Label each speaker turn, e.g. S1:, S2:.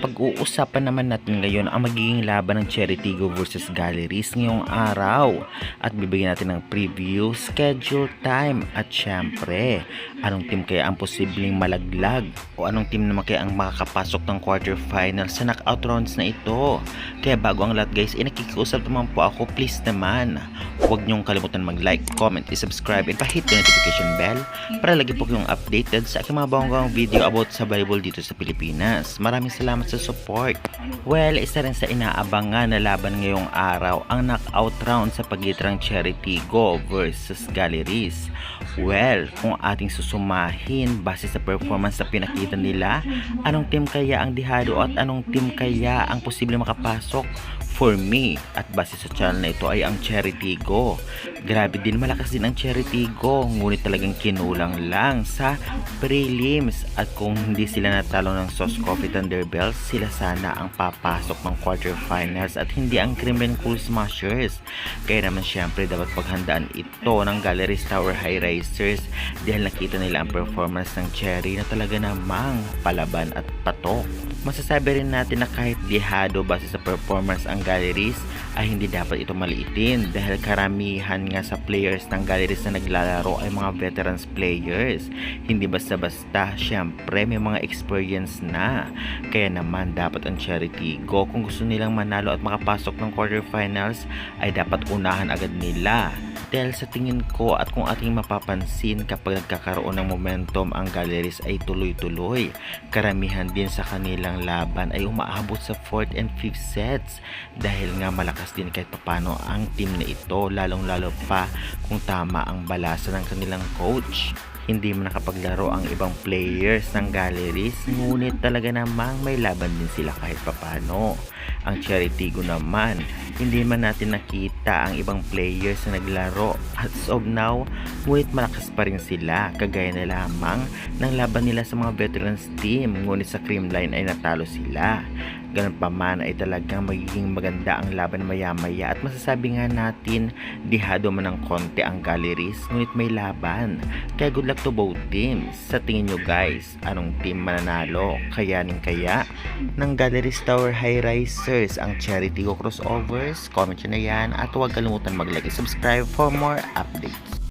S1: Pag-uusapan naman natin ngayon ang magiging laban ng Cherry Tigo versus Galleries ngayong araw. At bibigyan natin ng preview, schedule time at syempre, anong team kaya ang posibleng malaglag o anong team naman kaya ang makakapasok ng quarterfinals sa knockout rounds na ito. Kaya bago ang lahat guys, nakikiusap naman po ako, please naman, huwag niyong kalimutan mag-like, comment, subscribe and pa-hit the notification bell para lagi po kayong updated sa aking mga bonggang video about sa volleyball dito sa Pilipinas. Maraming salamat sa support. Well, isa rin sa inaabangan na laban ngayong araw ang knockout round sa pagitan ng Cherry Tigo versus Galleries. Well, kung ating susumahin base sa performance na pinakita nila, anong team kaya ang dihado at anong team kaya ang posible makapasok? For me, at base sa channel na ito ay ang Cherry Tigo. Grabe din, malakas din ang Cherry Tigo, ngunit talagang kinulang lang sa prelims at kung hindi sila natalo ng Sauce Coffee Thunderbells, sila sana ang papasok ng quarterfinals at hindi ang Kremlin Cool Smashers. Kaya naman syempre dapat paghandaan ito ng Galleries Tower High Risers dahil nakita nila ang performance ng Cherry na talaga namang palaban at patok. Masasabi rin natin na kahit dihado base sa performance ang Galleries ay hindi dapat ito maliitin dahil karamihan nga sa players ng Galleries na naglalaro ay mga veterans players. Hindi basta-basta, syempre may mga experience na. Kaya naman dapat ang Cherry Tigo kung gusto nilang manalo at makapasok ng quarterfinals ay dapat unahan agad nila. Dahil sa tingin ko at kung ating mapapansin kapag nagkakaroon ng momentum ang Galleries ay tuloy-tuloy. Karamihan din sa kanilang laban ay umaabot sa 4th and 5th sets dahil nga malakas din kahit papano ang team na ito, lalong-lalo pa kung tama ang balasa ng kanilang coach. Hindi man nakapaglaro ang ibang players ng Galleries, ngunit talaga namang may laban din sila kahit papano. Ang Cherry Tigo naman, hindi man natin nakita ang ibang players na naglaro as of now, ngunit malakas pa rin sila, kagaya na lamang ng laban nila sa mga veterans team, ngunit sa Creamline ay natalo sila. Ganun pa man ay talagang magiging maganda ang laban maya-maya at masasabi nga natin dihado man ng konti ang Galleries, ngunit may laban. Kaya good luck to both teams. Sa tingin nyo guys, anong team mananalo? Kayanin kaya ng Galleries Tower High Risers ang Cherry Tigo crossovers? Comment nyo na yan at huwag kalimutan mag-like and subscribe for more updates.